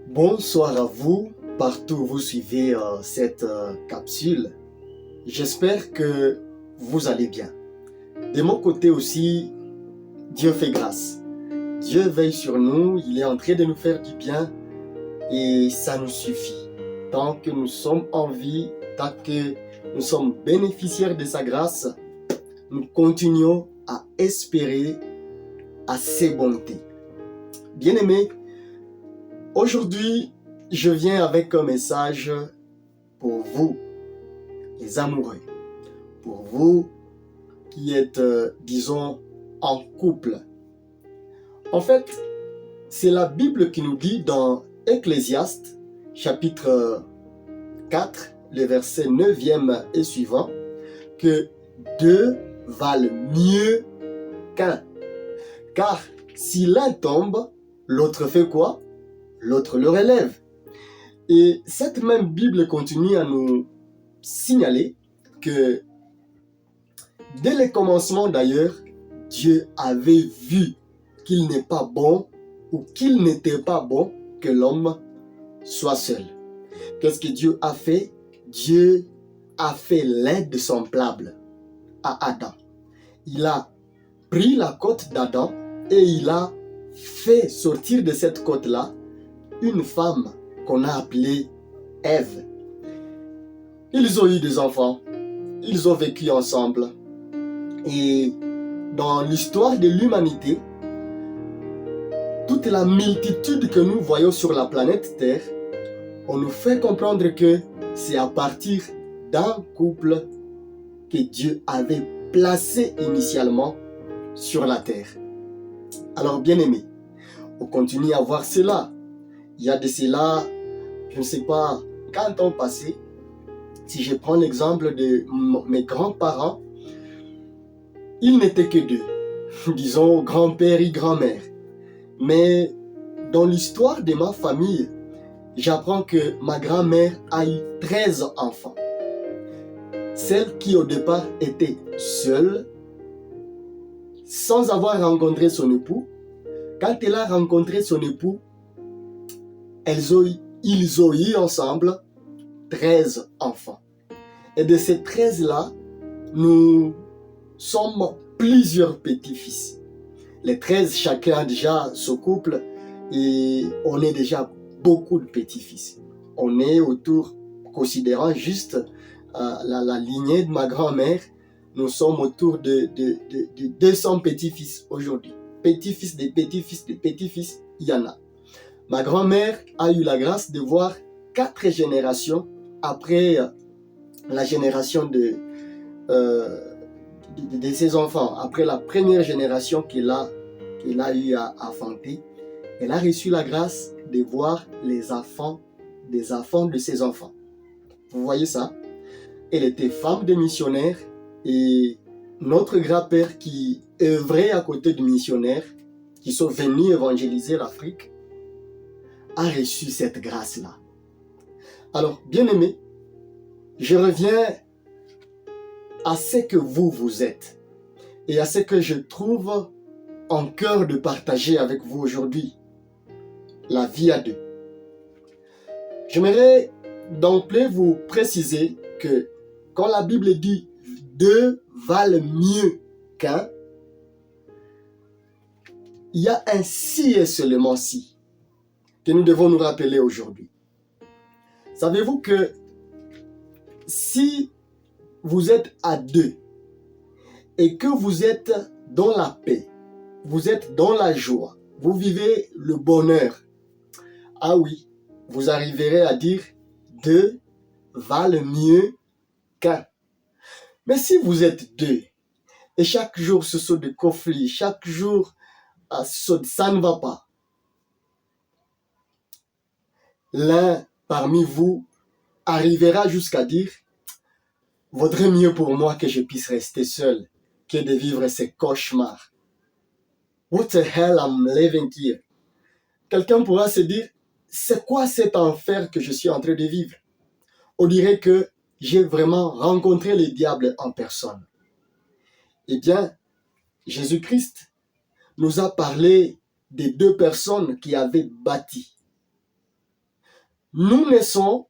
Bonsoir à vous, partout où vous suivez cette capsule. J'espère que vous allez bien. De mon côté aussi, Dieu fait grâce. Dieu veille sur nous, il est en train de nous faire du bien et ça nous suffit. Tant que nous sommes en vie, tant que nous sommes bénéficiaires de sa grâce, nous continuons à espérer à ses bontés. Bien-aimés, aujourd'hui, je viens avec un message pour vous, les amoureux, pour vous qui êtes, disons, en couple. En fait, c'est la Bible qui nous dit dans Ecclésiaste, chapitre 4, le verset 9e et suivant, que deux valent mieux qu'un. Car si l'un tombe, l'autre fait quoi? L'autre le relève. Et cette même Bible continue à nous signaler que dès le commencement d'ailleurs, Dieu avait vu qu'il n'est pas bon ou qu'il n'était pas bon que l'homme soit seul. Qu'est-ce que Dieu a fait? Dieu a fait l'aide semblable à Adam. Il a pris la côte d'Adam et il a fait sortir de cette côte-là une femme qu'on a appelée Ève. Ils ont eu des enfants, ils ont vécu ensemble. Et dans l'histoire de l'humanité, toute la multitude que nous voyons sur la planète Terre, on nous fait comprendre que c'est à partir d'un couple que Dieu avait placé initialement sur la Terre. Alors bien aimé, on continue à voir cela. Il y a de cela, je ne sais pas, quand on passait, si je prends l'exemple de mes grands-parents, ils n'étaient que deux, disons grand-père et grand-mère. Mais dans l'histoire de ma famille, j'apprends que ma grand-mère a eu 13 enfants. Celle qui au départ était seule, sans avoir rencontré son époux, quand elle a rencontré son époux, ils ont eu ensemble 13 enfants. Et de ces 13-là, nous sommes plusieurs petits-fils. Les 13, chacun a déjà son couple et on est déjà beaucoup de petits-fils. On est autour, considérant juste la lignée de ma grand-mère, nous sommes autour de 200 petits-fils aujourd'hui. Petits-fils, des petits-fils, des petits-fils, il y en a. Ma grand-mère a eu la grâce de voir 4 générations après la génération de ses enfants. Après la première génération qu'elle a eu à enfanter, elle a reçu la grâce de voir les enfants des enfants de ses enfants. Vous voyez ça? Elle était femme de missionnaire et notre grand-père qui œuvrait à côté de missionnaires qui sont venus évangéliser l'Afrique a reçu cette grâce-là. Alors, bien-aimés, je reviens à ce que vous êtes et à ce que je trouve en cœur de partager avec vous aujourd'hui, la vie à deux. J'aimerais d'emblée vous préciser que quand la Bible dit deux valent mieux qu'un, il y a un si et seulement si que nous devons nous rappeler aujourd'hui. Savez-vous que si vous êtes à deux et que vous êtes dans la paix, vous êtes dans la joie, vous vivez le bonheur, ah oui, vous arriverez à dire deux valent mieux qu'un. Mais si vous êtes deux et chaque jour ce sont des conflits, chaque jour ça ne va pas, l'un parmi vous arrivera jusqu'à dire « Vaudrait mieux pour moi que je puisse rester seul que de vivre ces cauchemars. What the hell I'm living here ?» Quelqu'un pourra se dire « C'est quoi cet enfer que je suis en train de vivre ?» On dirait que j'ai vraiment rencontré le diable en personne. Eh bien, Jésus-Christ nous a parlé des deux personnes qui avaient bâti. Nous naissons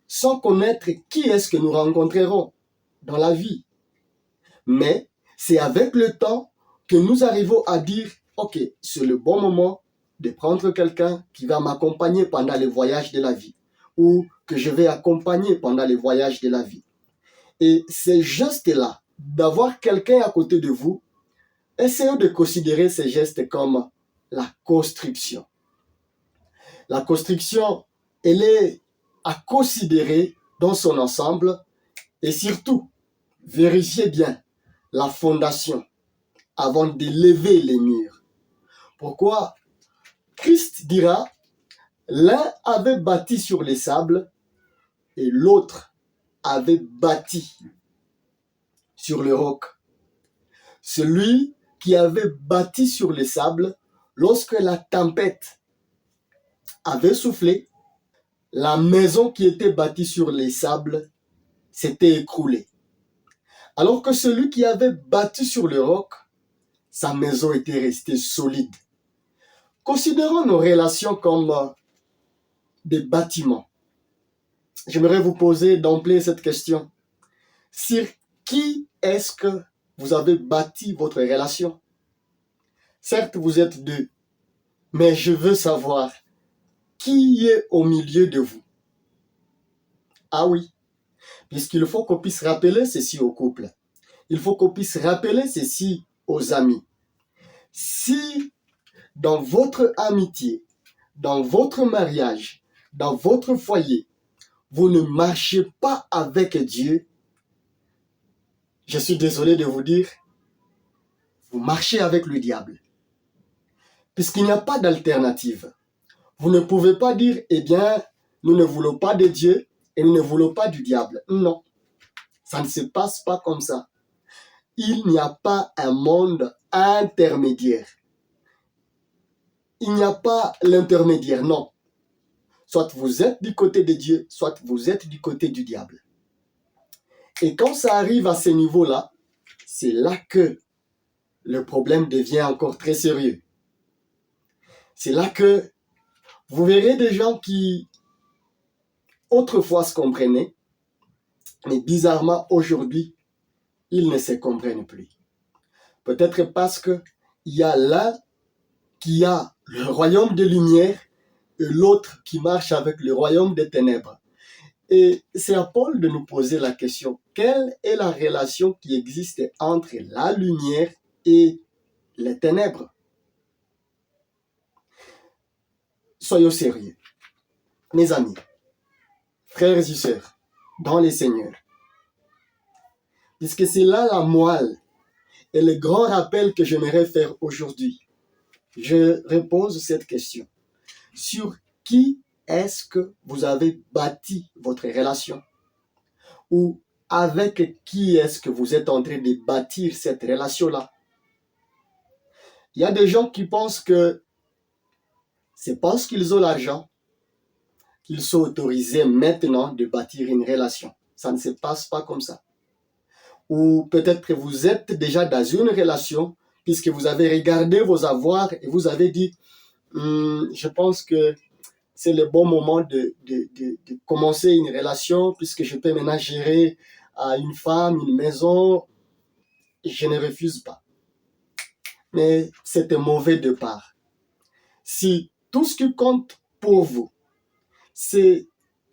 sans connaître qui est-ce que nous rencontrerons dans la vie. Mais c'est avec le temps que nous arrivons à dire, ok, c'est le bon moment de prendre quelqu'un qui va m'accompagner pendant les voyages de la vie ou que je vais accompagner pendant les voyages de la vie. Et ces gestes-là, d'avoir quelqu'un à côté de vous, essayez de considérer ces gestes comme la construction. La construction, elle est à considérer dans son ensemble et surtout, vérifiez bien la fondation avant de lever les murs. Pourquoi? Christ dira, l'un avait bâti sur les sables et l'autre avait bâti sur le roc. Celui qui avait bâti sur les sables, lorsque la tempête avait soufflé, la maison qui était bâtie sur les sables s'était écroulée. Alors que celui qui avait bâti sur le roc, sa maison était restée solide. Considérons nos relations comme des bâtiments. J'aimerais vous poser d'emblée cette question. Sur qui est-ce que vous avez bâti votre relation? Certes, vous êtes deux, mais je veux savoir qui est au milieu de vous. Ah oui, puisqu'il faut qu'on puisse rappeler ceci au couple. Il faut qu'on puisse rappeler ceci aux amis. Si dans votre amitié, dans votre mariage, dans votre foyer, vous ne marchez pas avec Dieu, je suis désolé de vous dire, vous marchez avec le diable. Puisqu'il n'y a pas d'alternative. Vous ne pouvez pas dire, eh bien, nous ne voulons pas de Dieu et nous ne voulons pas du diable. Non, ça ne se passe pas comme ça. Il n'y a pas un monde intermédiaire. Il n'y a pas l'intermédiaire, non. Soit vous êtes du côté de Dieu, soit vous êtes du côté du diable. Et quand ça arrive à ce niveau-là, c'est là que le problème devient encore très sérieux. C'est là que vous verrez des gens qui autrefois se comprenaient, mais bizarrement aujourd'hui, ils ne se comprennent plus. Peut-être parce qu'il y a l'un qui a le royaume de lumière et l'autre qui marche avec le royaume des ténèbres. Et c'est à Paul de nous poser la question, quelle est la relation qui existe entre la lumière et les ténèbres? Soyons sérieux. Mes amis, frères et sœurs, dans les seigneurs, puisque c'est là la moelle et le grand rappel que j'aimerais faire aujourd'hui, je repose cette question. Sur qui est-ce que vous avez bâti votre relation? Ou avec qui est-ce que vous êtes en train de bâtir cette relation-là? Il y a des gens qui pensent que c'est parce qu'ils ont l'argent qu'ils sont autorisés maintenant de bâtir une relation. Ça ne se passe pas comme ça. Ou peut-être que vous êtes déjà dans une relation puisque vous avez regardé vos avoirs et vous avez dit je pense que c'est le bon moment de commencer une relation puisque je peux maintenant gérer une femme, une maison. Je ne refuse pas. Mais c'est un mauvais départ. Si tout ce qui compte pour vous, c'est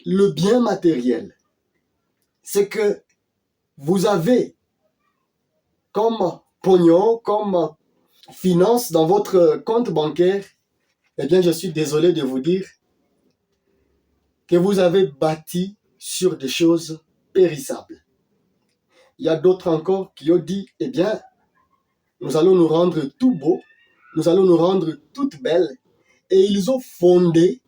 le bien matériel, c'est que vous avez comme pognon, comme finance dans votre compte bancaire, eh bien, je suis désolé de vous dire que vous avez bâti sur des choses périssables. Il y a d'autres encore qui ont dit, eh bien, nous allons nous rendre tout beau, nous allons nous rendre toutes belles, et ils ont fondé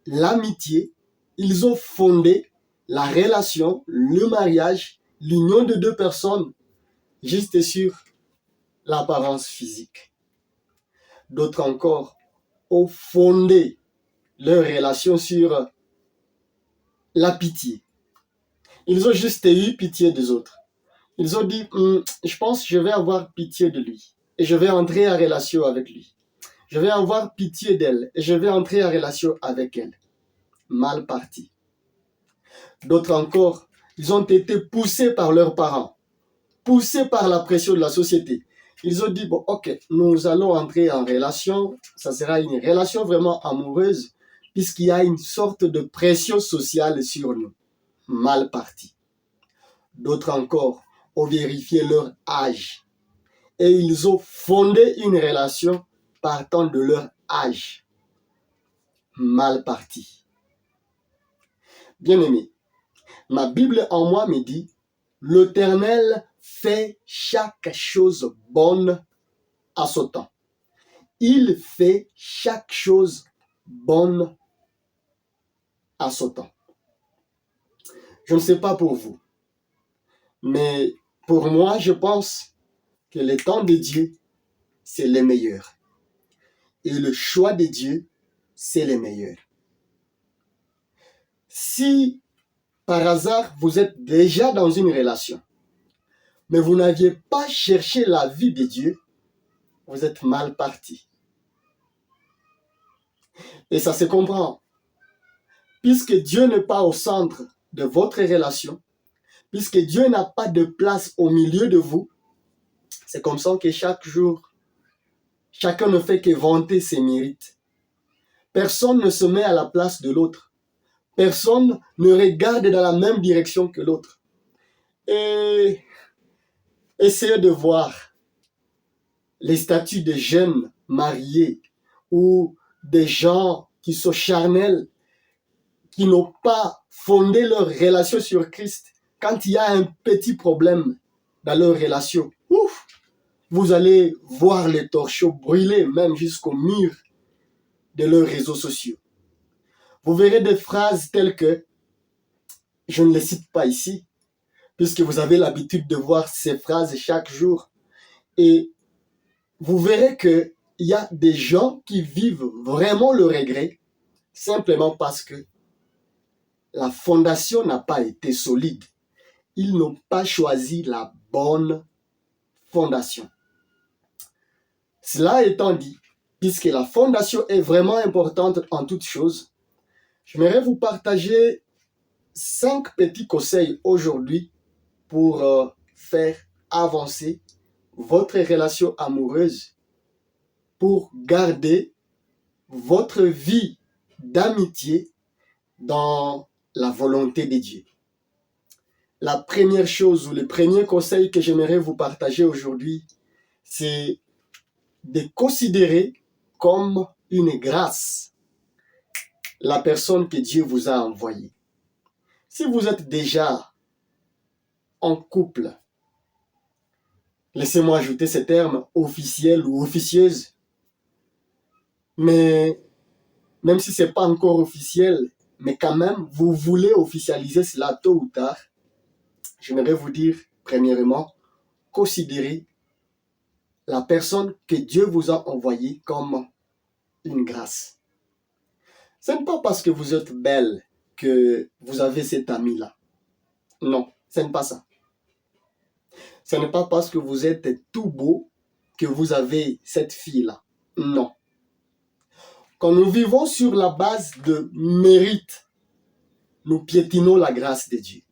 l'amitié, ils ont fondé la relation, le mariage, l'union de deux personnes, juste sur l'apparence physique. D'autres encore ont fondé leur relation sur la pitié. Ils ont juste eu pitié des autres. Ils ont dit, je pense que je vais avoir pitié de lui et je vais entrer en relation avec lui. Je vais avoir pitié d'elle et je vais entrer en relation avec elle. Mal parti. D'autres encore, ils ont été poussés par leurs parents, poussés par la pression de la société. Ils ont dit, bon, ok, nous allons entrer en relation, ça sera une relation vraiment amoureuse, puisqu'il y a une sorte de pression sociale sur nous. Mal parti. D'autres encore ont vérifié leur âge et ils ont fondé une relation partant de leur âge. Mal parti. Bien-aimé, ma Bible en moi me dit, l'Éternel fait chaque chose bonne à son temps. Il fait chaque chose bonne à son temps. Je ne sais pas pour vous, mais pour moi, je pense que le temps de Dieu, c'est le meilleur. Et le choix de Dieu, c'est le meilleur. Si par hasard, vous êtes déjà dans une relation, mais vous n'aviez pas cherché la vie de Dieu, vous êtes mal parti. Et ça se comprend. Puisque Dieu n'est pas au centre de votre relation, puisque Dieu n'a pas de place au milieu de vous, c'est comme ça que chaque jour, chacun ne fait que vanter ses mérites. Personne ne se met à la place de l'autre. Personne ne regarde dans la même direction que l'autre. Et essayez de voir les statuts de jeunes mariés ou des gens qui sont charnels, qui n'ont pas fondé leur relation sur Christ. Quand il y a un petit problème dans leur relation, ouf, vous allez voir les torchons brûler même jusqu'au mur de leurs réseaux sociaux. Vous verrez des phrases telles que, je ne les cite pas ici, puisque vous avez l'habitude de voir ces phrases chaque jour, et vous verrez qu'il y a des gens qui vivent vraiment le regret simplement parce que la fondation n'a pas été solide. Ils n'ont pas choisi la bonne fondation. Cela étant dit, puisque la fondation est vraiment importante en toutes choses, j'aimerais vous partager 5 petits conseils aujourd'hui pour faire avancer votre relation amoureuse, pour garder votre vie d'amitié dans la volonté de Dieu. La première chose ou le premier conseil que j'aimerais vous partager aujourd'hui, c'est de considérer comme une grâce la personne que Dieu vous a envoyée. Si vous êtes déjà en couple, laissez-moi ajouter ce terme officiel ou officieuse, mais même si ce n'est pas encore officiel, mais quand même, vous voulez officialiser cela tôt ou tard, j'aimerais vous dire, premièrement, considérez la personne que Dieu vous a envoyée comme une grâce. Ce n'est pas parce que vous êtes belle que vous avez cet ami-là. Non, ce n'est pas ça. Ce n'est pas parce que vous êtes tout beau que vous avez cette fille-là. Non. Quand nous vivons sur la base de mérite, nous piétinons la grâce de Dieu.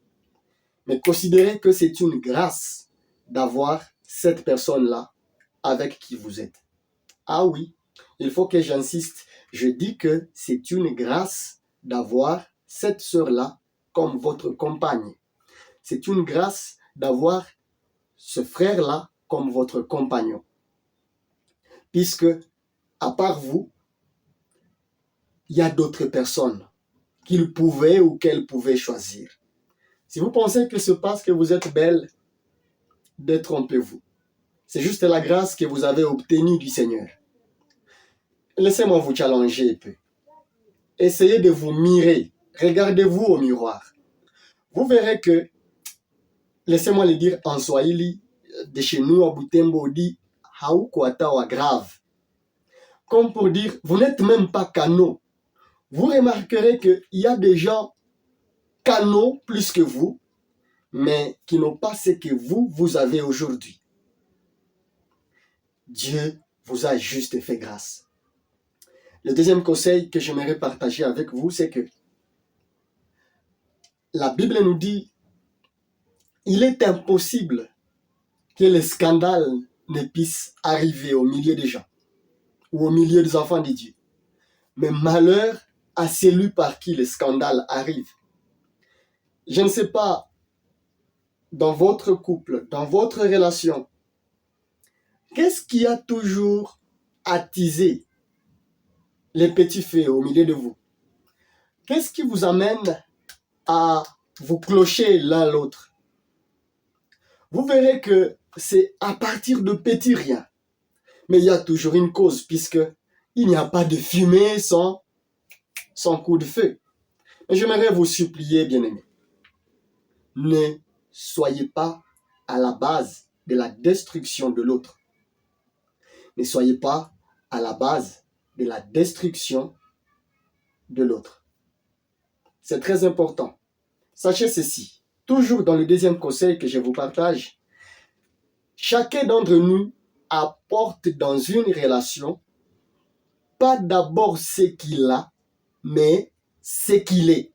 Mais considérez que c'est une grâce d'avoir cette personne-là avec qui vous êtes. Ah oui, il faut que j'insiste. Je dis que c'est une grâce d'avoir cette sœur-là comme votre compagne. C'est une grâce d'avoir ce frère-là comme votre compagnon. Puisque, à part vous, il y a d'autres personnes qu'il pouvait ou qu'elle pouvait choisir. Si vous pensez que c'est parce que vous êtes belle, détrompez-vous. C'est juste la grâce que vous avez obtenue du Seigneur. Laissez-moi vous challenger un peu. Essayez de vous mirer. Regardez-vous au miroir. Vous verrez que, laissez-moi le dire en Swahili, de chez nous à Butembo, on dit « haukuatawa grave ». Comme pour dire, vous n'êtes même pas canot. Vous remarquerez qu'il y a des gens canaux plus que vous, mais qui n'ont pas ce que vous avez aujourd'hui. Dieu vous a juste fait grâce. Le deuxième conseil que j'aimerais partager avec vous, c'est que la Bible nous dit il est impossible que les scandales ne puissent arriver au milieu des gens ou au milieu des enfants de Dieu. Mais malheur à celui par qui les scandales arrivent. Je ne sais pas, dans votre couple, dans votre relation, qu'est-ce qui a toujours attisé les petits feux au milieu de vous? Qu'est-ce qui vous amène à vous clocher l'un l'autre? Vous verrez que c'est à partir de petits riens. Mais il y a toujours une cause, puisque il n'y a pas de fumée sans coup de feu. Et j'aimerais vous supplier, bien-aimés, ne soyez pas à la base de la destruction de l'autre. Ne soyez pas à la base de la destruction de l'autre. C'est très important. Sachez ceci, toujours dans le deuxième conseil que je vous partage, chacun d'entre nous apporte dans une relation pas d'abord ce qu'il a, mais ce qu'il est.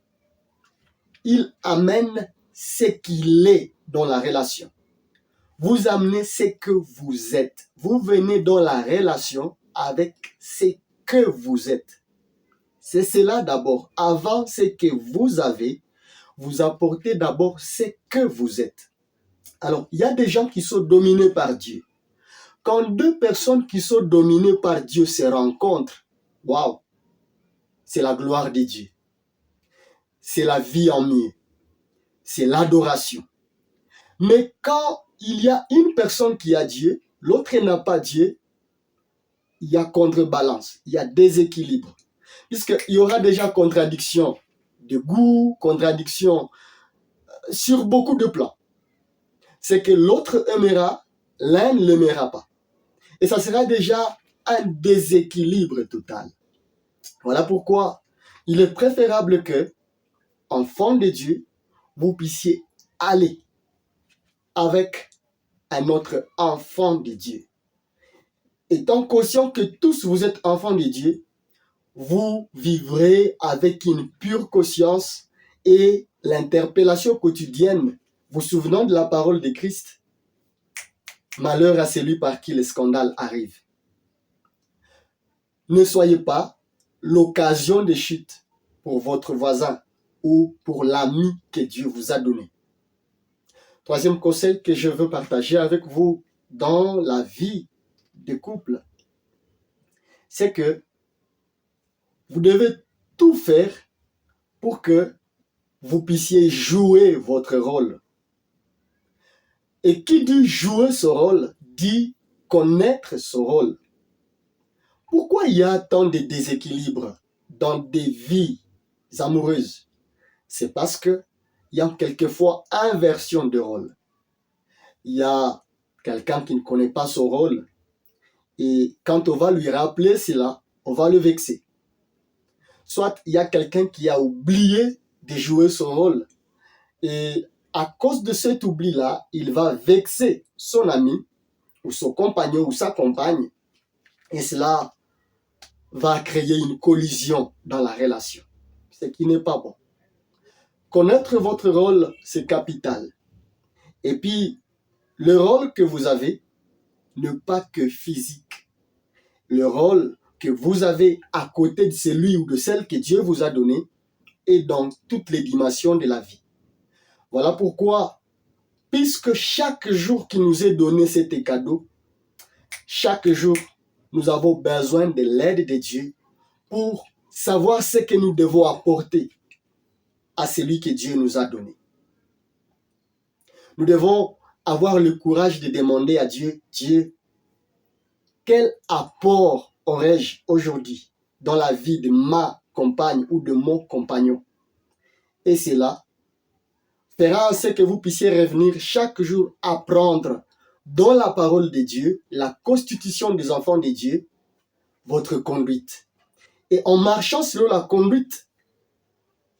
Il amène ce qu'il est dans la relation. Vous amenez ce que vous êtes. Vous venez dans la relation avec ce que vous êtes. C'est cela d'abord. Avant ce que vous avez, vous apportez d'abord ce que vous êtes. Alors, il y a des gens qui sont dominés par Dieu. Quand deux personnes qui sont dominées par Dieu se rencontrent, waouh, c'est la gloire de Dieu. C'est la vie en mieux. C'est l'adoration. Mais quand il y a une personne qui a Dieu, l'autre n'a pas Dieu, il y a contrebalance, il y a déséquilibre. Puisqu'il y aura déjà contradiction de goût, contradiction sur beaucoup de plans. C'est que l'autre aimera, l'un ne l'aimera pas. Et ça sera déjà un déséquilibre total. Voilà pourquoi il est préférable que, enfant de Dieu, vous puissiez aller avec un autre enfant de Dieu. Étant conscient que tous vous êtes enfants de Dieu, vous vivrez avec une pure conscience et l'interpellation quotidienne, vous souvenant de la parole de Christ, malheur à celui par qui les scandales arrivent. Ne soyez pas l'occasion de chute pour votre voisin ou pour l'ami que Dieu vous a donné. Troisième conseil que je veux partager avec vous dans la vie de couple, c'est que vous devez tout faire pour que vous puissiez jouer votre rôle. Et qui dit jouer ce rôle, dit connaître ce rôle. Pourquoi il y a tant de déséquilibres dans des vies amoureuses? C'est parce que il y a quelquefois inversion de rôle. Il y a quelqu'un qui ne connaît pas son rôle et quand on va lui rappeler cela, on va le vexer. Soit il y a quelqu'un qui a oublié de jouer son rôle et à cause de cet oubli-là, il va vexer son ami ou son compagnon ou sa compagne et cela va créer une collision dans la relation, ce qui n'est pas bon. Connaître votre rôle, c'est capital. Et puis, le rôle que vous avez, n'est pas que physique. Le rôle que vous avez à côté de celui ou de celle que Dieu vous a donné est dans toutes les dimensions de la vie. Voilà pourquoi, puisque chaque jour qui nous est donné cet cadeau, chaque jour, nous avons besoin de l'aide de Dieu pour savoir ce que nous devons apporter à celui que Dieu nous a donné. Nous devons avoir le courage de demander à Dieu, Dieu, quel apport aurais-je aujourd'hui dans la vie de ma compagne ou de mon compagnon? Et cela fera en sorte que vous puissiez revenir chaque jour apprendre dans la parole de Dieu, la constitution des enfants de Dieu, votre conduite. Et en marchant selon la conduite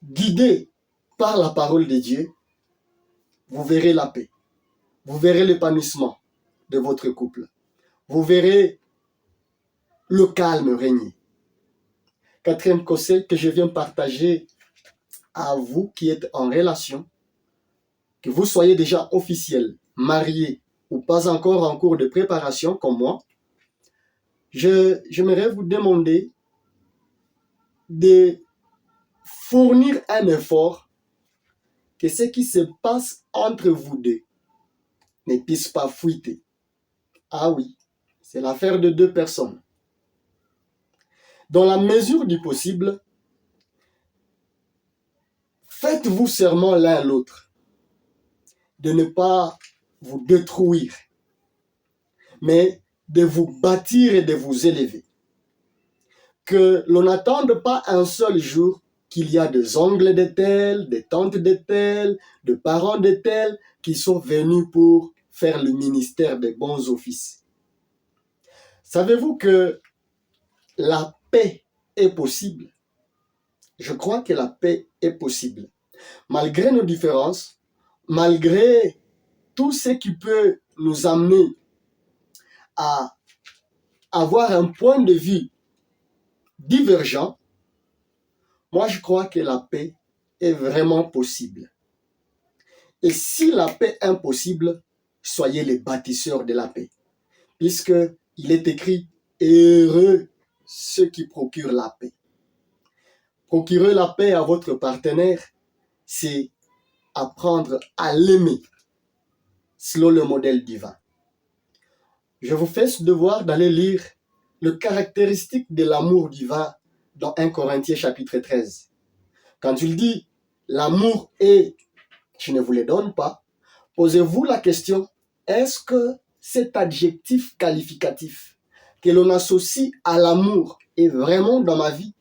guidée par la parole de Dieu, vous verrez la paix. Vous verrez l'épanouissement de votre couple. Vous verrez le calme régner. Quatrième conseil que je viens partager à vous qui êtes en relation, que vous soyez déjà officiel, marié ou pas encore en cours de préparation comme moi, j'aimerais vous demander de fournir un effort que ce qui se passe entre vous deux ne puisse pas fuiter. Ah oui, c'est l'affaire de deux personnes. Dans la mesure du possible, faites-vous serment l'un à l'autre de ne pas vous détruire, mais de vous bâtir et de vous élever. Que l'on n'attende pas un seul jour qu'il y a des oncles de tel, des tantes de tel, des parents de tel qui sont venus pour faire le ministère des bons offices. Savez-vous que la paix est possible? Je crois que la paix est possible. Malgré nos différences, malgré tout ce qui peut nous amener à avoir un point de vue divergent, moi je crois que la paix est vraiment possible. Et si la paix est impossible, soyez les bâtisseurs de la paix. Puisque il est écrit, heureux ceux qui procurent la paix. Procurer la paix à votre partenaire, c'est apprendre à l'aimer selon le modèle divin. Je vous fais ce devoir d'aller lire le caractéristique de l'amour divin dans 1 Corinthiens chapitre 13. Quand il dit l'amour est, je ne vous le donne pas, posez-vous la question, est-ce que cet adjectif qualificatif que l'on associe à l'amour est vraiment dans ma vie?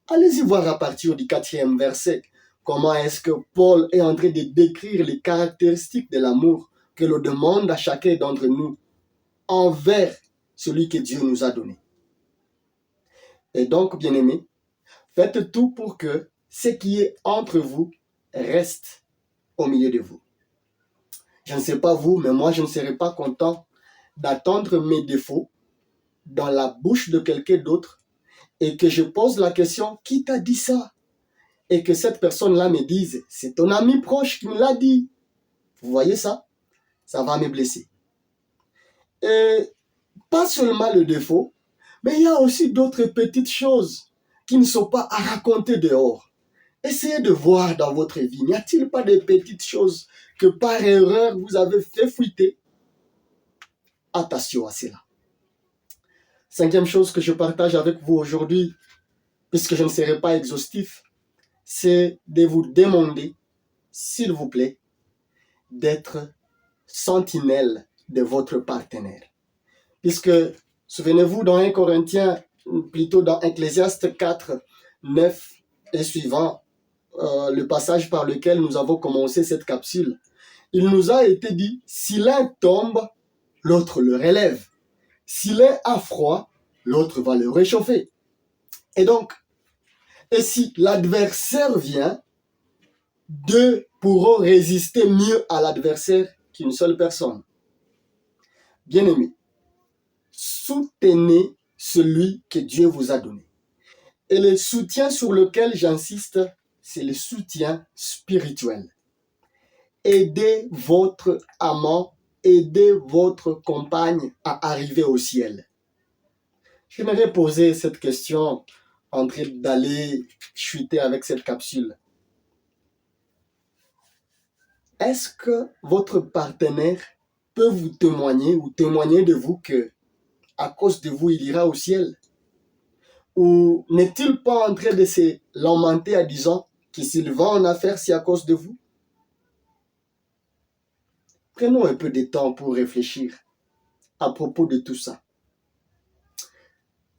Allez-y voir à partir du 4e verset comment est-ce que Paul est en train de décrire les caractéristiques de l'amour que l'on demande à chacun d'entre nous envers celui que Dieu nous a donné. Et donc, bien-aimés, faites tout pour que ce qui est entre vous reste au milieu de vous. Je ne sais pas vous, mais moi, je ne serais pas content d'attendre mes défauts dans la bouche de quelqu'un d'autre et que je pose la question, qui t'a dit ça? Et que cette personne-là me dise, c'est ton ami proche qui me l'a dit. Vous voyez ça? Ça va me blesser. Et pas seulement le défaut, mais il y a aussi d'autres petites choses qui ne sont pas à raconter dehors. Essayez de voir dans votre vie, n'y a-t-il pas de petites choses que par erreur vous avez fait fuiter? Attention à cela. Cinquième chose que je partage avec vous aujourd'hui, puisque je ne serai pas exhaustif, c'est de vous demander, s'il vous plaît, d'être sentinelle de votre partenaire. Puisque, souvenez-vous, dans 1 Corinthiens, plutôt dans Ecclésiaste 4, 9 et suivant, le passage par lequel nous avons commencé cette capsule, il nous a été dit, si l'un tombe, l'autre le relève. Si l'un a froid, l'autre va le réchauffer. Et donc, et si l'adversaire vient, deux pourront résister mieux à l'adversaire qu'une seule personne. Bien-aimés, soutenez celui que Dieu vous a donné. Et le soutien sur lequel j'insiste, c'est le soutien spirituel. Aidez votre amant, aidez votre compagne à arriver au ciel. J'aimerais poser cette question en train d'aller chuter avec cette capsule. Est-ce que votre partenaire peut vous témoigner ou témoigner de vous que à cause de vous, il ira au ciel? Ou n'est-il pas en train de se lamenter en disant que s'il va en affaire, c'est à cause de vous? Prenons un peu de temps pour réfléchir à propos de tout ça.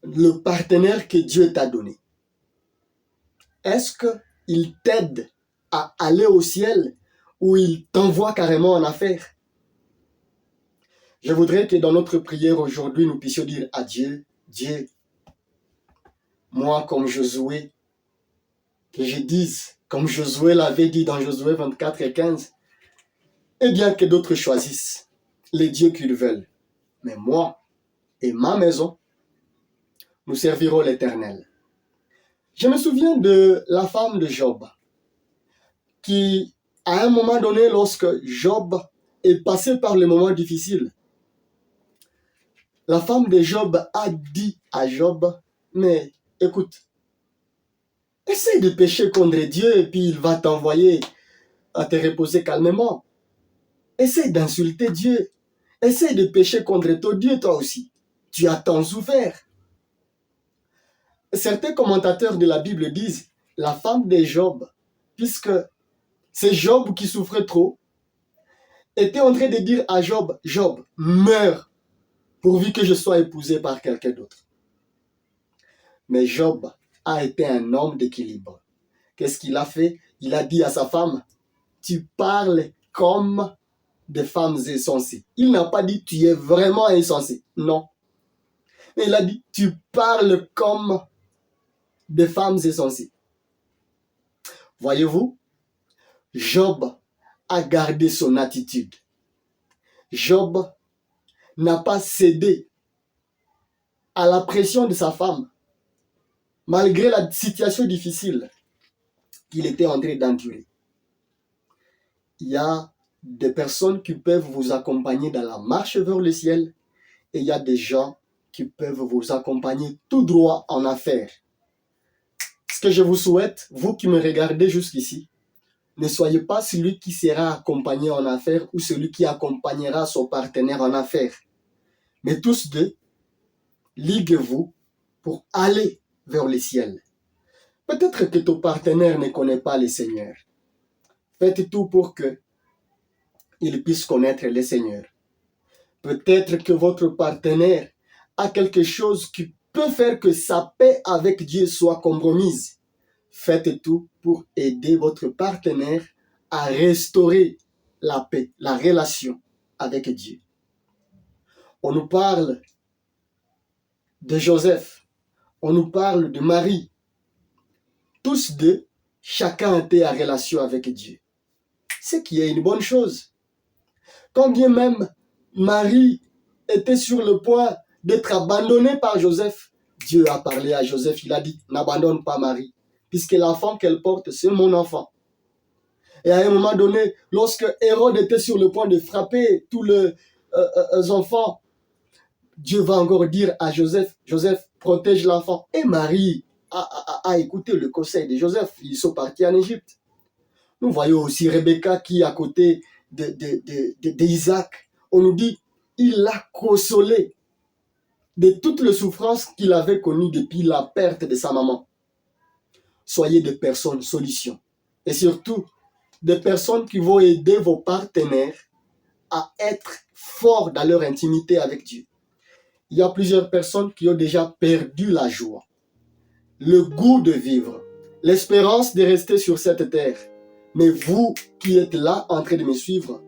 Le partenaire que Dieu t'a donné, est-ce qu'il t'aide à aller au ciel ou il t'envoie carrément en affaire? Je voudrais que dans notre prière aujourd'hui, nous puissions dire à Dieu, Dieu, moi comme Josué, que je dise, comme Josué l'avait dit dans Josué 24 et 15, et bien que d'autres choisissent les dieux qu'ils veulent. Mais moi et ma maison, nous servirons l'Éternel. Je me souviens de la femme de Job, qui, à un moment donné, lorsque Job est passé par les moments difficiles, la femme de Job a dit à Job, mais écoute, essaye de pécher contre Dieu et puis il va t'envoyer à te reposer calmement. Essaye d'insulter Dieu. Essaye de pécher contre ton Dieu toi aussi. Tu as tant souffert. Certains commentateurs de la Bible disent, la femme de Job, puisque c'est Job qui souffrait trop, était en train de dire à Job, Job, meurs, pourvu que je sois épousé par quelqu'un d'autre. Mais Job a été un homme d'équilibre. Qu'est-ce qu'il a fait? Il a dit à sa femme, tu parles comme des femmes insensées. Il n'a pas dit, tu es vraiment insensé. Non. Mais il a dit, tu parles comme des femmes insensées. Voyez-vous, Job a gardé son attitude. Job n'a pas cédé à la pression de sa femme, malgré la situation difficile qu'il était en train d'endurer. Il y a des personnes qui peuvent vous accompagner dans la marche vers le ciel et il y a des gens qui peuvent vous accompagner tout droit en affaires. Ce que je vous souhaite, vous qui me regardez jusqu'ici, ne soyez pas celui qui sera accompagné en affaires ou celui qui accompagnera son partenaire en affaires. Mais tous deux, liguez-vous pour aller vers le ciel. Peut-être que ton partenaire ne connaît pas le Seigneur. Faites tout pour qu'il puisse connaître le Seigneur. Peut-être que votre partenaire a quelque chose qui peut faire que sa paix avec Dieu soit compromise. Faites tout pour aider votre partenaire à restaurer la paix, la relation avec Dieu. On nous parle de Joseph, on nous parle de Marie. Tous deux, chacun était en relation avec Dieu. Ce qui est une bonne chose. Quand bien même Marie était sur le point d'être abandonnée par Joseph, Dieu a parlé à Joseph, il a dit, n'abandonne pas Marie, puisque l'enfant qu'elle porte, c'est mon enfant. Et à un moment donné, lorsque Hérode était sur le point de frapper tous les enfants, Dieu va encore dire à Joseph, Joseph, protège l'enfant. Et Marie a écouté le conseil de Joseph, ils sont partis en Égypte. Nous voyons aussi Rebecca qui est à côté d'Isaac. On nous dit, il l'a consolé de toutes les souffrances qu'il avait connues depuis la perte de sa maman. Soyez des personnes solutions. Et surtout, des personnes qui vont aider vos partenaires à être forts dans leur intimité avec Dieu. Il y a plusieurs personnes qui ont déjà perdu la joie, le goût de vivre, l'espérance de rester sur cette terre. Mais vous qui êtes là en train de me suivre,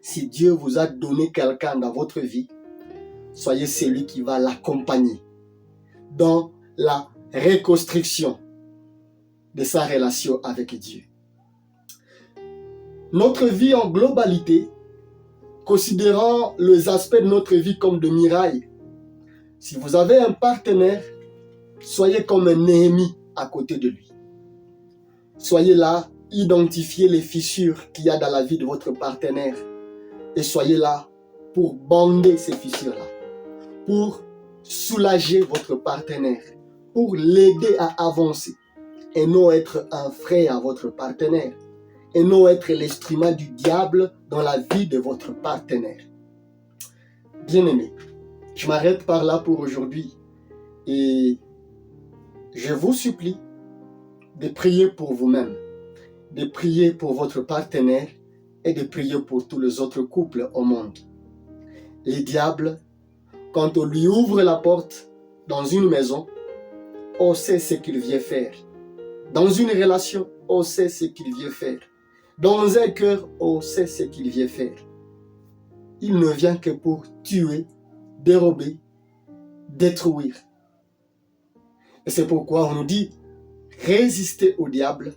si Dieu vous a donné quelqu'un dans votre vie, soyez celui qui va l'accompagner dans la reconstruction de sa relation avec Dieu. Notre vie en globalité, considérant les aspects de notre vie comme de murailles, si vous avez un partenaire, soyez comme un Néhémie à côté de lui. Soyez là, identifiez les fissures qu'il y a dans la vie de votre partenaire et soyez là pour bander ces fissures-là, pour soulager votre partenaire, pour l'aider à avancer et non être un frein à votre partenaire et non être l'instrument du diable dans la vie de votre partenaire. Bien-aimés, je m'arrête par là pour aujourd'hui et je vous supplie de prier pour vous-même, de prier pour votre partenaire et de prier pour tous les autres couples au monde. Le diable, quand on lui ouvre la porte dans une maison, on sait ce qu'il vient faire. Dans une relation, on sait ce qu'il vient faire. Dans un cœur, on sait ce qu'il vient faire. Il ne vient que pour tuer, dérober, détruire. Et c'est pourquoi on nous dit, résistez au diable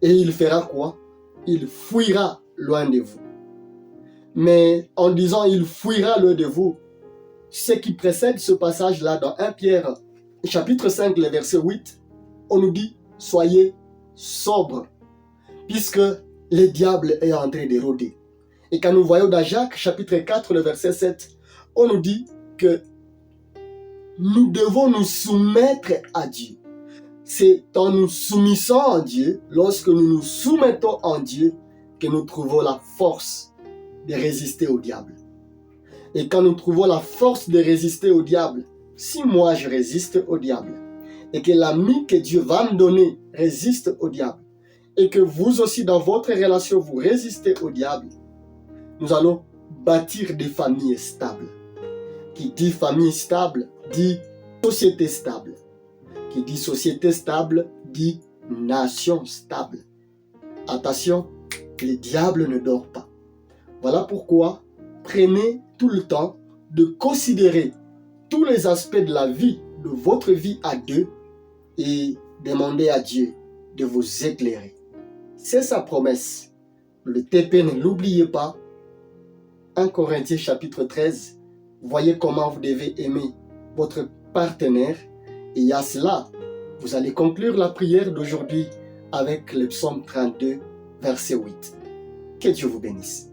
et il fera quoi? Il fuira loin de vous. Mais en disant il fuira loin de vous, ce qui précède ce passage-là dans 1 Pierre, chapitre 5, le verset 8, on nous dit, soyez sobres, puisque le diable est en train de rôder. Et quand nous voyons dans Jacques, chapitre 4, le verset 7, on nous dit que nous devons nous soumettre à Dieu. C'est en nous soumettant à Dieu, lorsque nous nous soumettons à Dieu, que nous trouvons la force de résister au diable. Et quand nous trouvons la force de résister au diable, si moi je résiste au diable, et que l'ami que Dieu va me donner résiste au diable, et que vous aussi dans votre relation vous résistez au diable, nous allons bâtir des familles stables. Qui dit famille stable, dit société stable. Qui dit société stable, dit nation stable. Attention, le diable ne dort pas. Voilà pourquoi prenez tout le temps de considérer tous les aspects de la vie, de votre vie à deux, et demandez à Dieu de vous éclairer. C'est sa promesse. Le TP, ne l'oubliez pas. 1 Corinthiens chapitre 13, voyez comment vous devez aimer votre partenaire. Et à cela, vous allez conclure la prière d'aujourd'hui avec le psaume 32, verset 8. Que Dieu vous bénisse.